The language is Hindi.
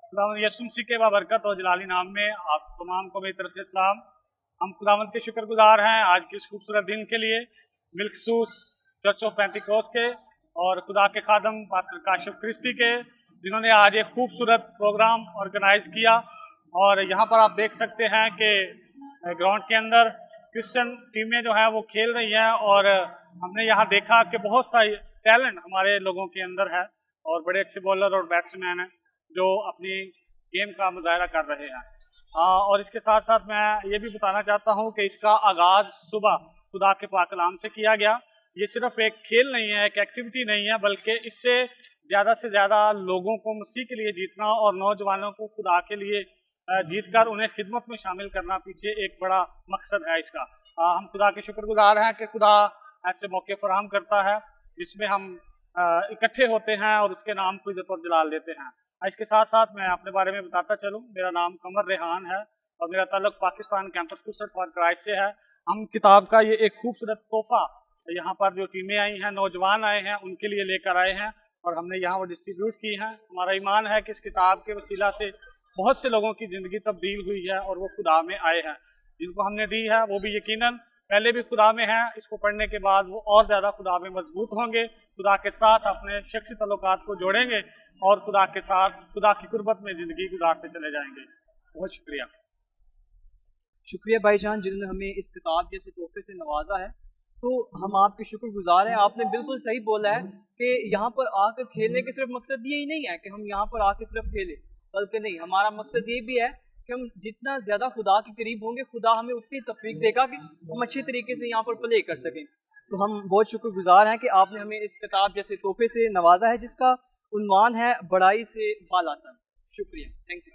खुदावंद यीशु मसीह के बाबरकत और जलाली नाम में आप तमाम को मेरी तरफ से सलाम। हम खुदावंद के शुक्रगुजार हैं आज के इस खूबसूरत दिन के लिए, मिल्खसूस चर्च ऑफ पेंटिकोस्ट के और खुदा के खादम पास्टर काशिफ क्रिस्टी के, जिन्होंने आज एक खूबसूरत प्रोग्राम ऑर्गेनाइज किया। और यहाँ पर आप देख सकते हैं कि ग्राउंड के अंदर क्रिश्चियन टीमें जो हैं वो खेल रही हैं और हमने यहाँ देखा कि बहुत सारी टैलेंट हमारे लोगों के अंदर है और बड़े अच्छे बॉलर और बैट्समैन हैं जो अपनी गेम का मुजाहरा कर रहे हैं। और इसके साथ साथ मैं ये भी बताना चाहता हूँ कि इसका आगाज़ सुबह खुदा के पाक कलाम से किया गया। ये सिर्फ एक खेल नहीं है, एक एक्टिविटी नहीं है, बल्कि इससे ज़्यादा से ज़्यादा लोगों को मसीह के लिए जीतना और नौजवानों को खुदा के लिए जीत कर उन्हें खिदमत में शामिल करना पीछे एक बड़ा मकसद है इसका। हम खुदा के शुक्रगुजार हैं कि खुदा ऐसे मौके फराहम करता है जिसमें हम इकट्ठे होते हैं और उसके नाम को इज्जत और जलाल देते हैं। इसके साथ साथ मैं अपने बारे में बताता चलूँ, मेरा नाम कमर रेहान है और मेरा ताल्लुक Pakistan campus crusade for Christ से है। हम किताब का ये एक खूबसूरत तोहफा यहाँ पर जो टीमें आई हैं, नौजवान आए हैं, उनके लिए लेकर आए हैं और हमने यहाँ वो डिस्ट्रीब्यूट की हैं। हमारा ईमान है कि इस किताब के वसीला से बहुत से लोगों की ज़िंदगी तब्दील हुई है और वो खुदा में आए हैं। जिनको हमने दी है वो भी यकीनन पहले भी खुदा में हैं, इसको पढ़ने के बाद वो और ज़्यादा खुदा में मजबूत होंगे, खुदा के साथ अपने शख्सी तल्लुकात को जोड़ेंगे और खुदा के साथ खुदा की कुर्बत में ज़िंदगी गुजारते चले जाएंगे। बहुत शुक्रिया। शुक्रिया भाईजान जिन्होंने हमें इस किताब जैसे तोहफे से नवाजा है। तो हम आपके शुक्रगुजार हैं। आपने बिल्कुल सही बोला है कि यहाँ पर आकर खेलने के सिर्फ मकसद यही नहीं है कि हम यहाँ पर आकर सिर्फ खेलें, बल्कि नहीं, हमारा मकसद ये भी है कि हम जितना ज़्यादा खुदा के करीब होंगे, खुदा हमें उतनी तौफीक देगा कि हम अच्छे तरीके से यहाँ पर प्ले कर सकें। तो हम बहुत शुक्रगुजार हैं कि आपने हमें इस किताब जैसे तोहफे से नवाजा है जिसका उन्वान है बड़ाई से बाला तक। शुक्रिया, थैंक यू।